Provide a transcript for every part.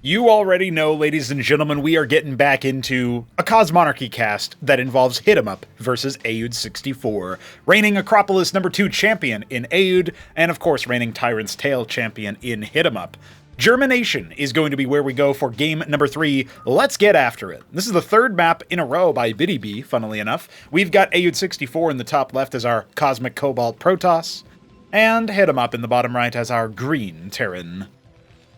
You already know, ladies and gentlemen, we are getting back into a Cosmonarchy cast that involves HitEmUp versus Aegis64, reigning Acropolis #2 champion in Aeud, and of course reigning Tyrant's Tale champion in HitEmUp. Germination is going to be where we go for game number 3. Let's get after it. This is the third map in a row by BiddyB, funnily enough. We've got Aeud64 in the top left as our Cosmic Cobalt Protoss, and HitEmUp in the bottom right as our Green Terran.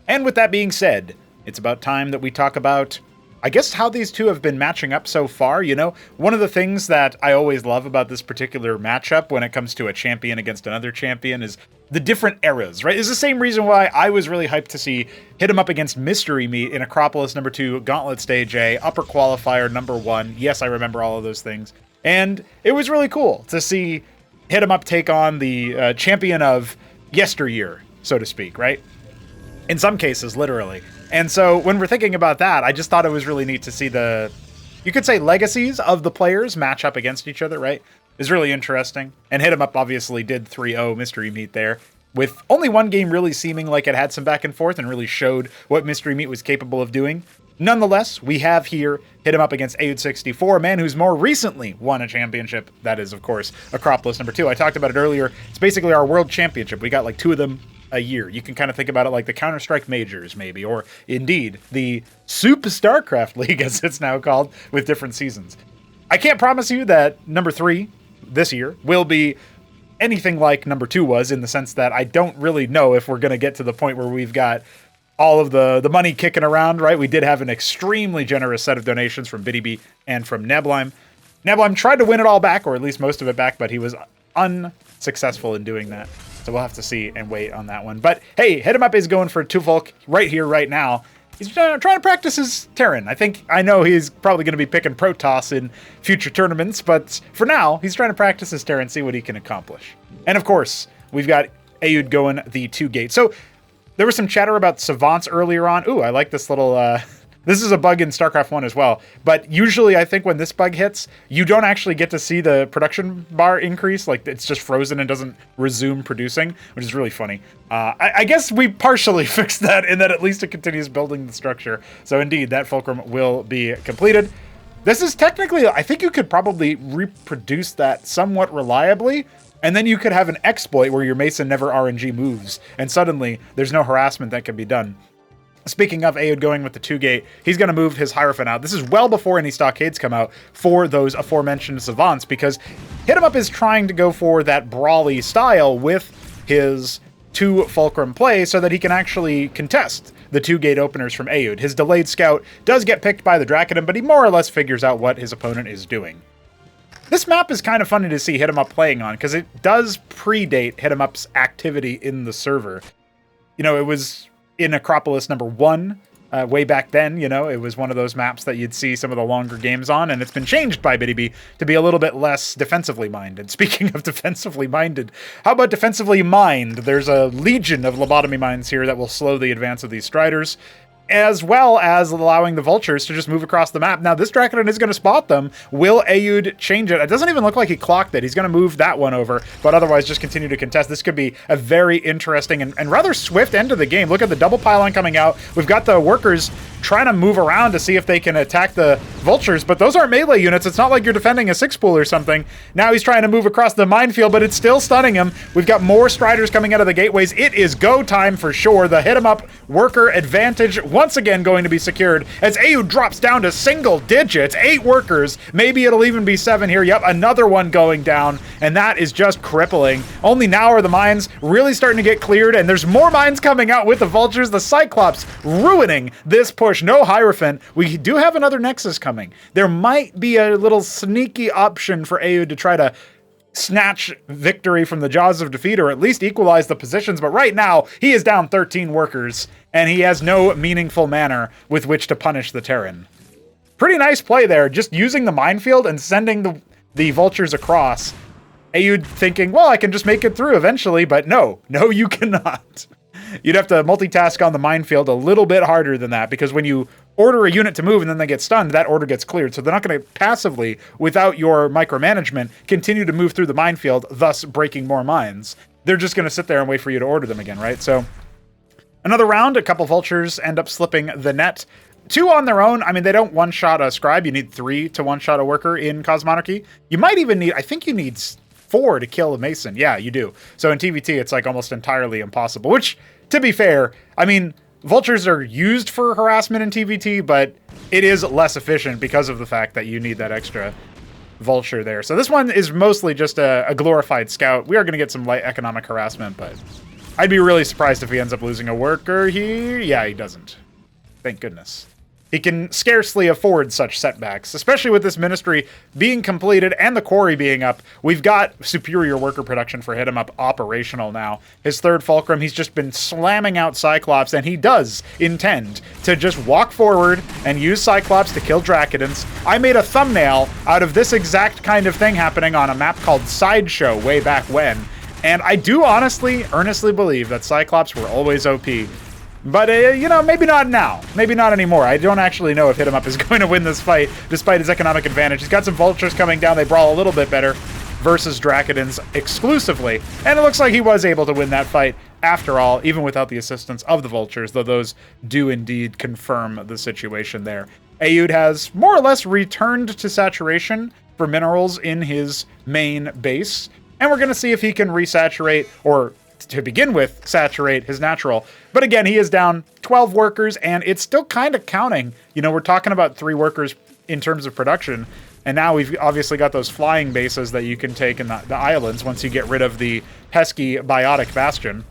And with that being said, it's about time that we talk about, I guess, how these two have been matching up so far. You know, one of the things that I always love about this particular matchup when it comes to a champion against another champion is the different eras, right? It's the same reason why I was really hyped to see HitEmUp against Mystery Meat in Acropolis #2, Gauntlet Stage A, Upper Qualifier #1. Yes, I remember all of those things. And it was really cool to see HitEmUp take on the champion of yesteryear, so to speak, right? In some cases, literally. And so when we're thinking about that, I just thought it was really neat to see the, you could say, legacies of the players match up against each other, right? It's really interesting. And HitEmUp obviously did 3-0 Mystery Meat there, with only one game really seeming like it had some back and forth and really showed what Mystery Meat was capable of doing. Nonetheless, we have here HitEmUp against Aeud64, a man who's more recently won a championship. That is, of course, Acropolis #2. I talked about it earlier. It's basically our world championship. We got like 2 of them a year. You can kind of think about it like the Counter-Strike Majors, maybe, or indeed the Super Starcraft League, as it's now called, with different seasons. I can't promise you that number 3 this year will be anything like number 2 was, in the sense that I don't really know if we're going to get to the point where we've got all of the money kicking around, right? We did have an extremely generous set of donations from BiddyB and from Neblime. Neblime tried to win it all back, or at least most of it back, but he was unsuccessful in doing that. So we'll have to see and wait on that one. But hey, HitEmUp is going for Tuvok right here, right now. He's trying to practice his Terran. I know he's probably going to be picking Protoss in future tournaments, but for now, he's trying to practice his Terran, see what he can accomplish. And of course, we've got Aeud going the 2 gate. So there was some chatter about Savants earlier on. Ooh, I like this little, this is a bug in StarCraft 1 as well. But usually I think when this bug hits, you don't actually get to see the production bar increase. Like, it's just frozen and doesn't resume producing, which is really funny. I guess we partially fixed that in that at least it continues building the structure. So indeed, that fulcrum will be completed. This is technically, I think you could probably reproduce that somewhat reliably. And then you could have an exploit where your Mason never RNG moves, and suddenly there's no harassment that can be done. Speaking of Aeud going with the 2 gate, he's going to move his Hierophant out. This is well before any stockades come out for those aforementioned Savants, because HitEmUp is trying to go for that brawly style with his 2 Fulcrum play so that he can actually contest the 2 gate openers from Aeud. His delayed scout does get picked by the Draconim, but he more or less figures out what his opponent is doing. This map is kind of funny to see HitEmUp playing on, because it does predate HitEmUp's activity in the server. You know, it was in Acropolis #1 way back then. You know, it was one of those maps that you'd see some of the longer games on, and it's been changed by BiddyB to be a little bit less defensively minded. Speaking of defensively minded, how about defensively mined? There's a legion of lobotomy mines here that will slow the advance of these Striders, as well as allowing the Vultures to just move across the map. Now, this Draconin is going to spot them. Will Aeud change it? It doesn't even look like he clocked it. He's going to move that one over, but otherwise just continue to contest. This could be a very interesting and rather swift end to the game. Look at the double pylon coming out. We've got the workers trying to move around to see if they can attack the Vultures, but those aren't melee units. It's not like you're defending a 6-pool or something. Now he's trying to move across the minefield, but it's still stunning him. We've got more Striders coming out of the gateways. It is go time for sure. The HitEmUp worker advantage once again going to be secured as Aeud drops down to single digits. 8 workers. Maybe it'll even be 7 here. Yep, another one going down, and that is just crippling. Only now are the mines really starting to get cleared, and there's more mines coming out with the Vultures. The Cyclops ruining this push. No Hierophant. We do have another Nexus coming. There might be a little sneaky option for Aeud to try to snatch victory from the jaws of defeat, or at least equalize the positions, but right now he is down 13 workers, and he has no meaningful manner with which to punish the Terran. Pretty nice play there, just using the minefield and sending the Vultures across. Aeud thinking, well, I can just make it through eventually, but no, you cannot. You'd have to multitask on the minefield a little bit harder than that, because when you order a unit to move and then they get stunned, that order gets cleared. So they're not going to passively, without your micromanagement, continue to move through the minefield, thus breaking more mines. They're just going to sit there and wait for you to order them again, right? So Another round, a couple vultures end up slipping the net. 2 on their own. I mean, they don't one-shot a scribe. You need 3 to one-shot a worker in Cosmonarchy. You might even need, I think you need 4 to kill a mason. Yeah, you do. So in TVT, it's like almost entirely impossible, which, to be fair, I mean, vultures are used for harassment in TVT, but it is less efficient because of the fact that you need that extra vulture there. So this one is mostly just a glorified scout. We are going to get some light economic harassment, but I'd be really surprised if he ends up losing a worker here. Yeah, he doesn't. Thank goodness. He can scarcely afford such setbacks, especially with this ministry being completed and the quarry being up. We've got superior worker production for HitEmUp operational now. His third fulcrum, he's just been slamming out Cyclops, and he does intend to just walk forward and use Cyclops to kill Dracodons. I made a thumbnail out of this exact kind of thing happening on a map called Sideshow way back when, and I do honestly, earnestly believe that Cyclops were always OP. But, you know, maybe not now. Maybe not anymore. I don't actually know if HitEmUp is going to win this fight, despite his economic advantage. He's got some vultures coming down. They brawl a little bit better versus Dracodons exclusively. And it looks like he was able to win that fight after all, even without the assistance of the vultures, though those do indeed confirm the situation there. Aeud has more or less returned to saturation for minerals in his main base. And we're going to see if he can resaturate, or to begin with, saturate his natural. But again, he is down 12 workers, and it's still kind of counting. You know, we're talking about 3 workers in terms of production, and now we've obviously got those flying bases that you can take in the islands once you get rid of the pesky biotic bastion.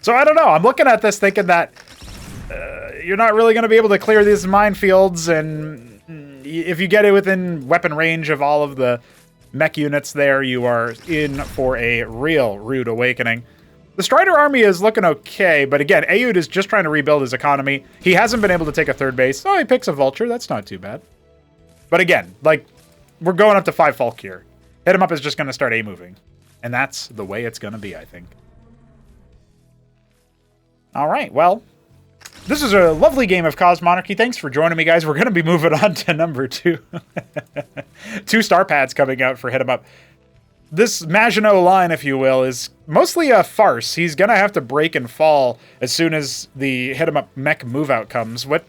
So I don't know. I'm looking at this thinking that you're not really going to be able to clear these minefields, and if you get it within weapon range of all of the mech units there, you are in for a real rude awakening. The Strider army is looking okay, but again, Aeud is just trying to rebuild his economy. He hasn't been able to take a third base. Oh, he picks a vulture. That's not too bad. But again, like, we're going up to 5 Falk here. HitEmUp is just going to start A-moving. And that's the way it's going to be, I think. All right, well, this is a lovely game of Cosmonarchy. Thanks for joining me, guys. We're going to be moving on to number 2. 2 star pads coming out for HitEmUp. This Maginot line, if you will, is mostly a farce. He's going to have to break and fall as soon as the HitEmUp mech move-out comes. What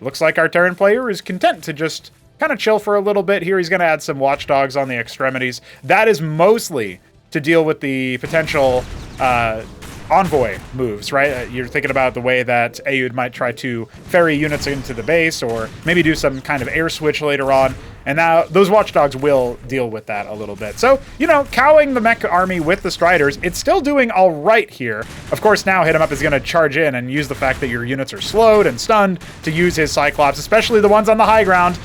looks like our Terran player is content to just kind of chill for a little bit here. He's going to add some watchdogs on the extremities. That is mostly to deal with the potential envoy moves, right? You're thinking about the way that Aeud might try to ferry units into the base, or maybe do some kind of air switch later on. And now those watchdogs will deal with that a little bit. So, you know, cowing the mech army with the Striders, it's still doing all right here. Of course, now HitEmUp is going to charge in and use the fact that your units are slowed and stunned to use his Cyclops, especially the ones on the high ground.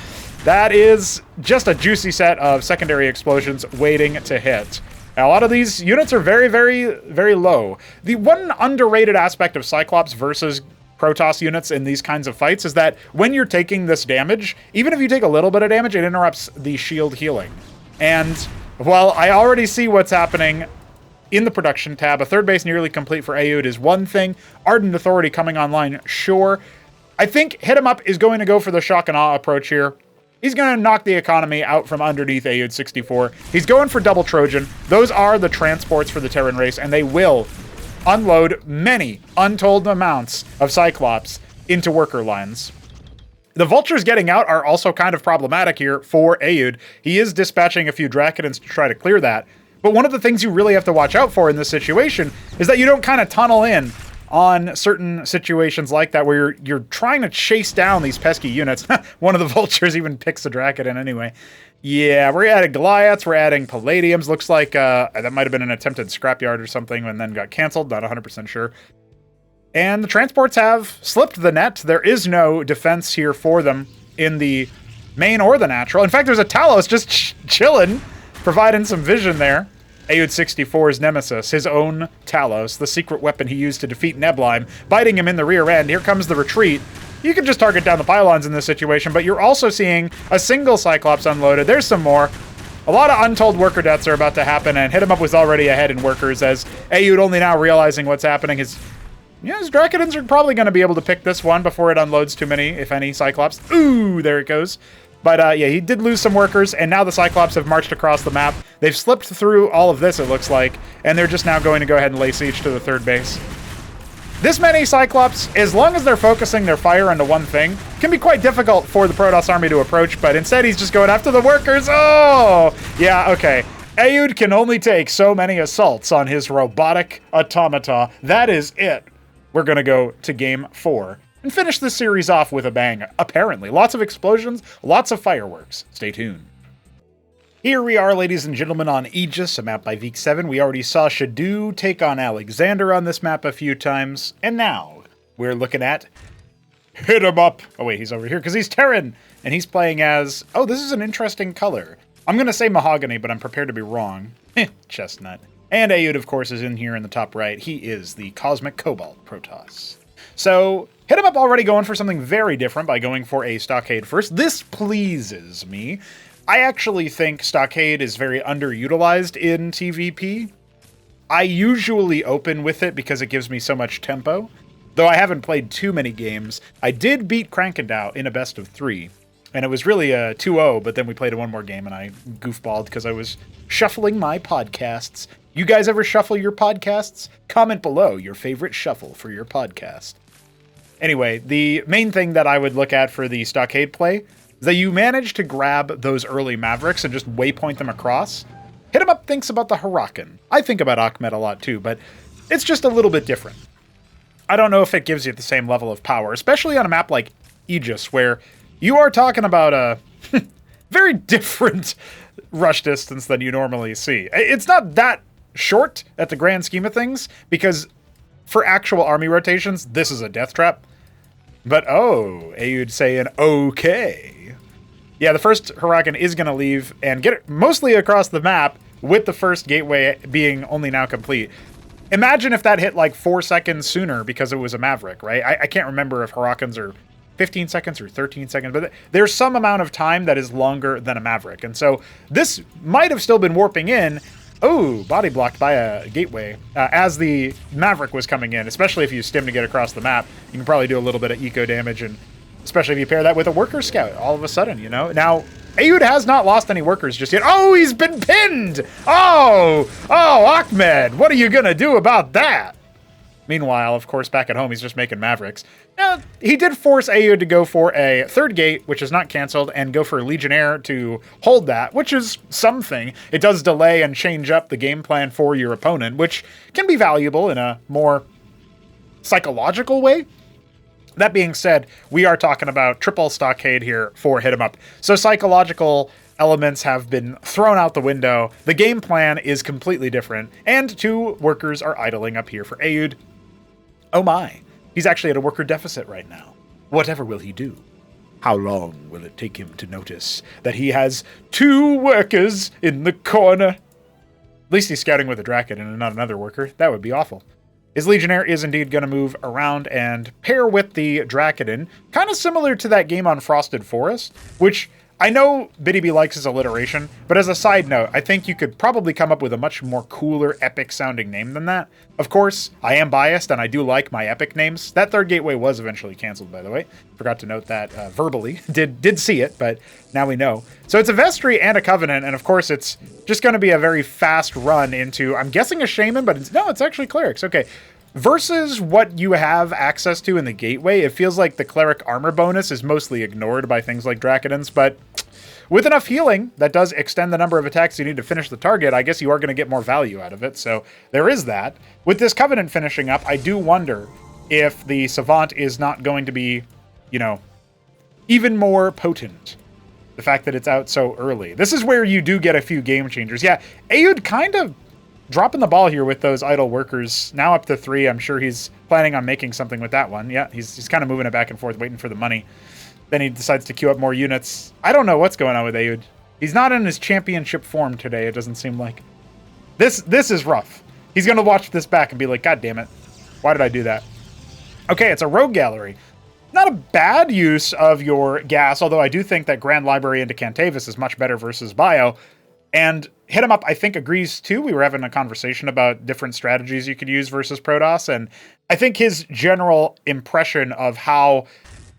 That is just a juicy set of secondary explosions waiting to hit. Now, a lot of these units are very, very, very low. The one underrated aspect of Cyclops versus Protoss units in these kinds of fights is that when you're taking this damage, even if you take a little bit of damage, it interrupts the shield healing. And while I already see what's happening in the production tab, a third base nearly complete for Aeud is one thing. Ardent Authority coming online, sure. I think HitEmUp is going to go for the shock and awe approach here. He's going to knock the economy out from underneath Aeud 64. He's going for double Trojan. Those are the transports for the Terran race, and they will unload many untold amounts of Cyclops into worker lines. The vultures getting out are also kind of problematic here for Aeud. He is dispatching a few Dracodons to try to clear that. But one of the things you really have to watch out for in this situation is that you don't kind of tunnel in on certain situations like that where you're trying to chase down these pesky units. One of the vultures even picks a Dracodon anyway. Yeah, we're adding Goliaths, we're adding Palladiums. Looks like that might have been an attempted scrapyard or something and then got canceled, not 100% sure. And the transports have slipped the net. There is no defense here for them in the main or the natural. In fact, there's a Talos just chilling, providing some vision there. Aeud 64's nemesis, his own Talos, the secret weapon he used to defeat Neblime, biting him in the rear end. Here comes the retreat. You can just target down the pylons in this situation, but you're also seeing a single Cyclops unloaded. There's some more. A lot of untold worker deaths are about to happen, and HitEmUp was already ahead in workers, as Aeud only now realizing what's happening. His Dracodons are probably going to be able to pick this one before it unloads too many, if any, Cyclops. Ooh, there it goes. But yeah, he did lose some workers, and now the Cyclops have marched across the map. They've slipped through all of this, it looks like, and they're just now going to go ahead and lay siege to the third base. This many Cyclops, as long as they're focusing their fire into one thing, can be quite difficult for the Protoss army to approach, but instead he's just going after the workers. Oh! Yeah, okay. Aeud can only take so many assaults on his robotic automata. That is it. We're going to go to game 4 and finish this series off with a bang, apparently. Lots of explosions, lots of fireworks. Stay tuned. Here we are, ladies and gentlemen, on Aegis, a map by Week 7. We already saw Shadow take on Alexander on this map a few times, and now we're looking at HitEmUp. Oh wait, he's over here because he's Terran, and he's playing as... Oh, this is an interesting color. I'm going to say mahogany, but I'm prepared to be wrong. Chestnut. And Aeud, of course, is in here in the top right. He is the Cosmic Cobalt Protoss. So, HitEmUp already going for something very different by going for a Stockade first. This pleases me. I actually think Stockade is very underutilized in TVP. I usually open with it because it gives me so much tempo. Though I haven't played too many games, I did beat Krankendow in a best of 3. And it was really a 2-0, but then we played one more game and I goofballed because I was shuffling my podcasts. You guys ever shuffle your podcasts? Comment below your favorite shuffle for your podcast. Anyway, the main thing that I would look at for the Stockade play that you manage to grab those early Mavericks and just waypoint them across. HitEmUp thinks about the Hurakan. I think about Achmed a lot too, but it's just a little bit different. I don't know if it gives you the same level of power, especially on a map like Aegis, where you are talking about a very different rush distance than you normally see. It's not that short at the grand scheme of things, because for actual army rotations, this is a death trap. But oh, Aeud saying okay. Yeah, the first Hurakan is going to leave and get it mostly across the map with the first gateway being only now complete. Imagine if that hit like 4 seconds sooner because it was a Maverick, right? I can't remember if Hurakans are 15 seconds or 13 seconds, but there's some amount of time that is longer than a Maverick. And so this might have still been warping in. Oh, body blocked by a gateway as the Maverick was coming in, especially if you stim to get across the map. You can probably do a little bit of eco damage, and especially if you pair that with a worker scout all of a sudden, you know? Now, Aeud has not lost any workers just yet. Oh, he's been pinned! Oh, Achmed, what are you gonna do about that? Meanwhile, of course, back at home, he's just making Mavericks. Now, he did force Aeud to go for a third gate, which is not canceled, and go for Legionnaire to hold that, which is something. It does delay and change up the game plan for your opponent, which can be valuable in a more psychological way. That being said, we are talking about triple Stockade here for HitEmUp. So psychological elements have been thrown out the window. The game plan is completely different, and 2 workers are idling up here for Aeud. Oh my, he's actually at a worker deficit right now. Whatever will he do? How long will it take him to notice that he has 2 workers in the corner? At least he's scouting with a Draken and not another worker. That would be awful. His Legionnaire is indeed going to move around and pair with the Drakiden, kind of similar to that game on Frosted Forest, which I know BiddyB likes his alliteration, but as a side note, I think you could probably come up with a much more cooler, epic-sounding name than that. Of course, I am biased, and I do like my epic names. That third gateway was eventually canceled, by the way. Forgot to note that verbally. Did see it, but now we know. So it's a Vestry and a Covenant, and of course it's just going to be a very fast run into, I'm guessing a Shaman, but it's actually Clerics. Okay. Versus what you have access to in the gateway, it feels like the Cleric armor bonus is mostly ignored by things like Drakidens, but with enough healing, that does extend the number of attacks you need to finish the target. I guess you are going to get more value out of it, so there is that. With this Covenant finishing up, I do wonder if the Savant is not going to be, you know, even more potent. The fact that it's out so early. This is where you do get a few game changers. Yeah, Aeud kind of dropping the ball here with those idle workers. Now up to 3. I'm sure he's planning on making something with that one. Yeah, he's kind of moving it back and forth, waiting for the money. Then he decides to queue up more units. I don't know what's going on with Aeud. He's not in his championship form today, it doesn't seem like. This is rough. He's going to watch this back and be like, God damn it. Why did I do that? Okay, it's a Rogue Gallery. Not a bad use of your gas, although I do think that Grand Library into Cantavis is much better versus Bio. And HitEmUp, I think, agrees too. We were having a conversation about different strategies you could use versus Protoss, and I think his general impression of how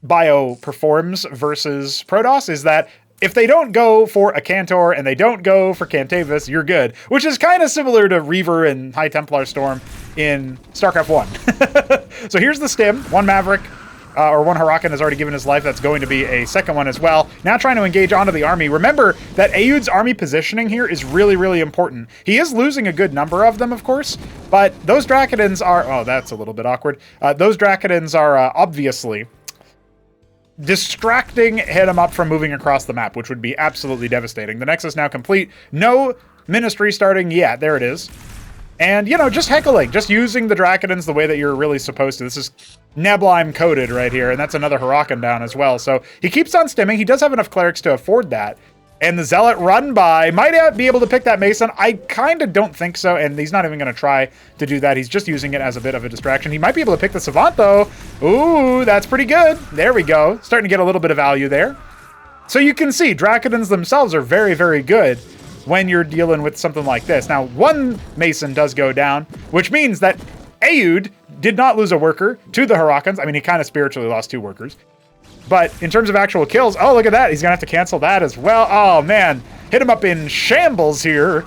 Bio performs versus Protoss is that if they don't go for a Cantor and they don't go for Cantavis, you're good. Which is kind of similar to Reaver and High Templar Storm. in StarCraft 1. So here's the stim. One Maverick, or one Hurakan has already given his life. That's going to be a second one as well. Now trying to engage onto the army. Remember that Aeud's army positioning here is really, really important. He is losing a good number of them, of course, but those Drakodins are... Oh, that's a little bit awkward. Those Drakodins are obviously distracting HitEmUp from moving across the map, which would be absolutely devastating. The Nexus now complete. No Ministry starting yet. There it is. And, you know, just heckling, just using the Drakodins the way that you're really supposed to. This is Neblime coded right here, and that's another Hurakan down as well. So he keeps on stimming. He does have enough clerics to afford that. And the Zealot run by might be able to pick that Mason. I kind of don't think so, and he's not even going to try to do that. He's just using it as a bit of a distraction. He might be able to pick the Savant, though. Ooh, that's pretty good. There we go. Starting to get a little bit of value there. So you can see, Drakodins themselves are very, very good when you're dealing with something like this. Now, one Mason does go down, which means that Aeud did not lose a worker to the Hurakans. I mean, he kind of spiritually lost 2 workers. But in terms of actual kills, oh, look at that. He's going to have to cancel that as well. Oh, man. HitEmUp in shambles here.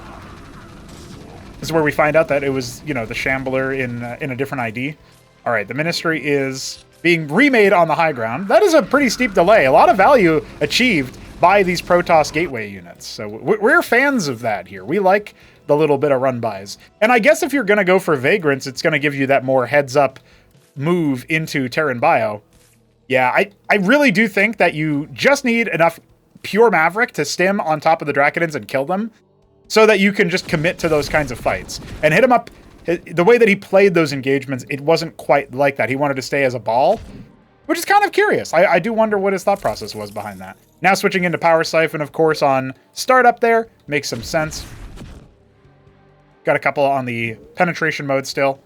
This is where we find out that it was, you know, the Shambler in a different ID. All right, the Ministry is being remade on the high ground. That is a pretty steep delay. A lot of value achieved by these Protoss gateway units. So we're fans of that here. We like the little bit of run-bys. And I guess if you're going to go for Vagrants, it's going to give you that more heads-up move into Terran Bio. Yeah, I really do think that you just need enough pure Maverick to stim on top of the Drakodins and kill them so that you can just commit to those kinds of fights. And HitEmUp, the way that he played those engagements, it wasn't quite like that. He wanted to stay as a ball, which is kind of curious. I do wonder what his thought process was behind that. Now switching into Power Siphon, of course, on startup there. Makes some sense. Got a couple on the penetration mode still.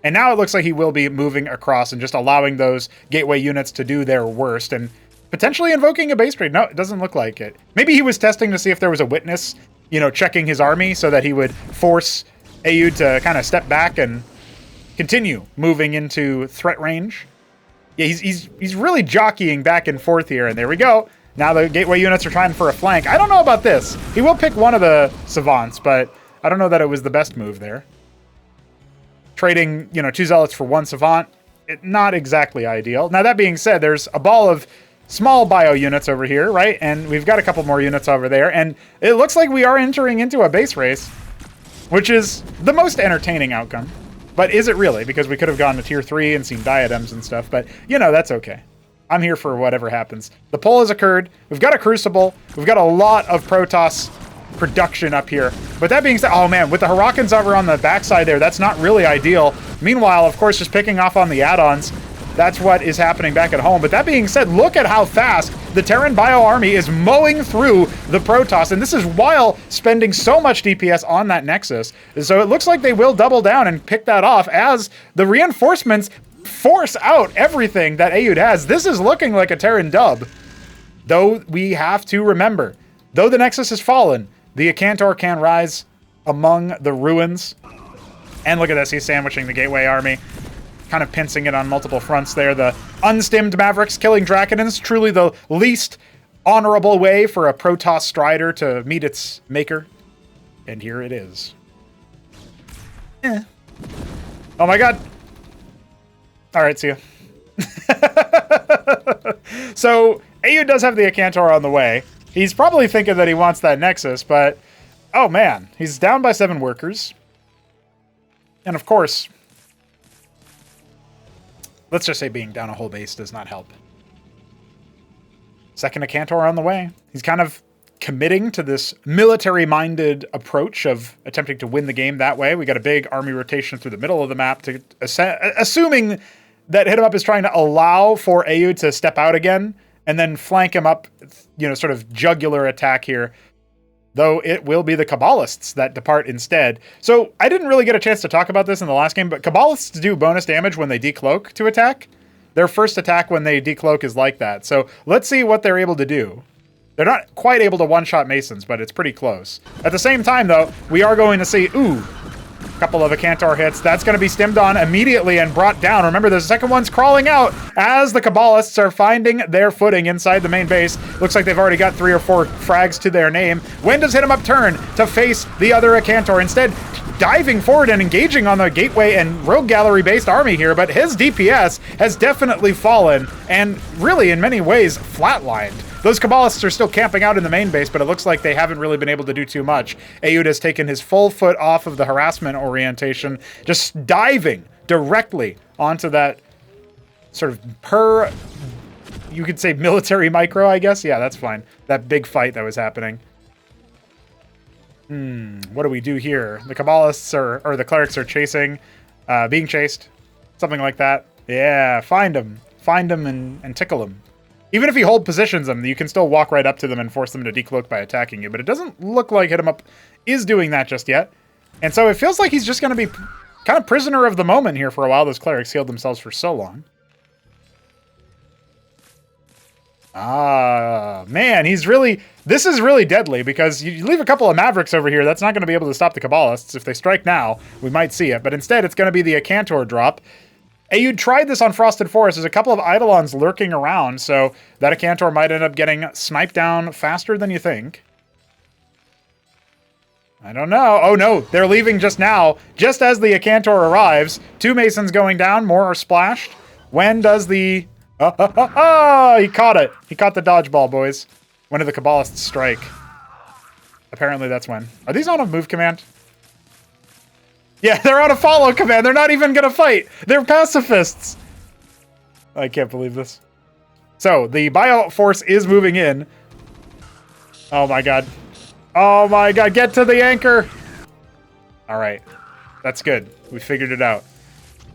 And now it looks like he will be moving across and just allowing those gateway units to do their worst and potentially invoking a base raid. No, it doesn't look like it. Maybe he was testing to see if there was a witness, you know, checking his army so that he would force Aeud to kind of step back and continue moving into threat range. Yeah, he's really jockeying back and forth here, and there we go. Now the gateway units are trying for a flank. I don't know about this. He will pick one of the Savants, but I don't know that it was the best move there. Trading, you know, 2 Zealots for 1 Savant, not exactly ideal. Now, that being said, there's a ball of small bio units over here, right? And we've got a couple more units over there, and it looks like we are entering into a base race, which is the most entertaining outcome. But is it really? Because we could have gone to tier 3 and seen diadems and stuff, but, you know, that's okay. I'm here for whatever happens. The poll has occurred. We've got a Crucible. We've got a lot of Protoss production up here. But that being said, oh man, with the Hurakans over on the backside there, that's not really ideal. Meanwhile, of course, just picking off on the add-ons, that's what is happening back at home. But that being said, look at how fast the Terran Bio army is mowing through the Protoss, and this is while spending so much DPS on that Nexus. So it looks like they will double down and pick that off as the reinforcements force out everything that Aeud has. This is looking like a Terran dub. Though we have to remember, though the Nexus has fallen, the Acantor can rise among the ruins. And look at this, he's sandwiching the Gateway army. Kind of pincing it on multiple fronts there. The unstimmed Mavericks killing Drakodins, truly the least honorable way for a Protoss Strider to meet its maker. And here it is. Oh my god. Alright, see ya. So, Aeud does have the Acantor on the way. He's probably thinking that he wants that Nexus, but... oh man, he's down by 7 workers. And of course... let's just say being down a whole base does not help. Second Acantor on the way. He's kind of committing to this military-minded approach of attempting to win the game that way. We got a big army rotation through the middle of the map, to assuming that HitEmUp is trying to allow for Aeud to step out again, and then flank him up, you know, sort of jugular attack here. Though it will be the Kabbalists that depart instead. So I didn't really get a chance to talk about this in the last game, but Kabbalists do bonus damage when they decloak to attack. Their first attack when they decloak is like that. So let's see what they're able to do. They're not quite able to one-shot Masons, but it's pretty close. At the same time, though, we are going to see, ooh, Couple of Acantor hits. That's going to be stemmed on immediately and brought down. Remember, the second one's crawling out as the Cabalists are finding their footing inside the main base. Looks like they've already got 3 or 4 frags to their name. When does HitEmUp turn to face the other Acantor? Instead, diving forward and engaging on the Gateway and Rogue Gallery-based army here, but his DPS has definitely fallen and really, in many ways, flatlined. Those Cabalists are still camping out in the main base, but it looks like they haven't really been able to do too much. Aegis has taken his full foot off of the harassment orientation, just diving directly onto that sort of you could say military micro, I guess? Yeah, that's fine. That big fight that was happening. What do we do here? The Cabalists or the Clerics are chasing, being chased, something like that. Yeah, find them. Find them and tickle them. Even if you hold positions them, you can still walk right up to them and force them to decloak by attacking you, but it doesn't look like HitEmUp is doing that just yet. And so it feels like he's just going to be kind of prisoner of the moment here for a while. Those Clerics healed themselves for so long. Ah, man, this is really deadly because you leave a couple of Mavericks over here. That's not going to be able to stop the Cabalists. If they strike now, we might see it, but instead it's going to be the Acantor drop. Aeud tried this on Frosted Forest. There's a couple of Eidolons lurking around, so that Acantor might end up getting sniped down faster than you think. I don't know. Oh no, they're leaving just now, just as the Acantor arrives. 2 Masons going down, more are splashed. When does the... Oh, he caught it. He caught the dodgeball, boys. When did the Cabalists strike? Apparently that's when. Are these on a move command? Yeah, they're on a follow command. They're not even going to fight. They're pacifists. I can't believe this. So, the bio force is moving in. Oh my god. Oh my god, get to the anchor! Alright. That's good. We figured it out.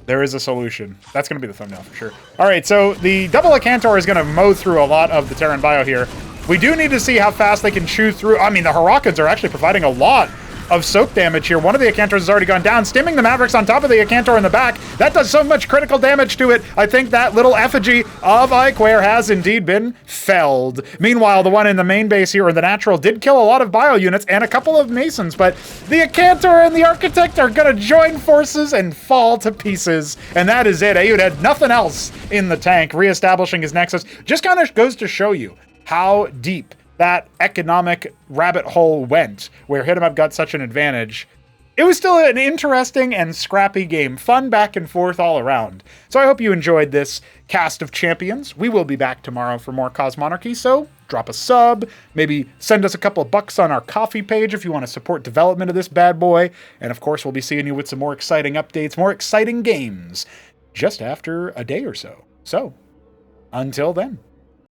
There is a solution. That's going to be the thumbnail for sure. Alright, so the double Acantor is going to mow through a lot of the Terran bio here. We do need to see how fast they can chew through. I mean, the Hurricanes are actually providing a lot of soak damage here. One of the Acantors has already gone down, stimming the Mavericks on top of the Acantor in the back. That does so much critical damage to it. I think that little effigy of Iquare has indeed been felled. Meanwhile, the one in the main base here, or the natural, did kill a lot of bio units and a couple of Masons, but the Acantor and the Architect are going to join forces and fall to pieces. And that is it. Aeud had nothing else in the tank, reestablishing his Nexus. Just kind of goes to show you how deep that economic rabbit hole went, where HitEmUp got such an advantage. It was still an interesting and scrappy game. Fun back and forth all around. So I hope you enjoyed this cast of champions. We will be back tomorrow for more Cosmonarchy, so drop a sub, maybe send us a couple of bucks on our coffee page if you want to support development of this bad boy. And of course, we'll be seeing you with some more exciting updates, more exciting games, just after a day or so. So, until then.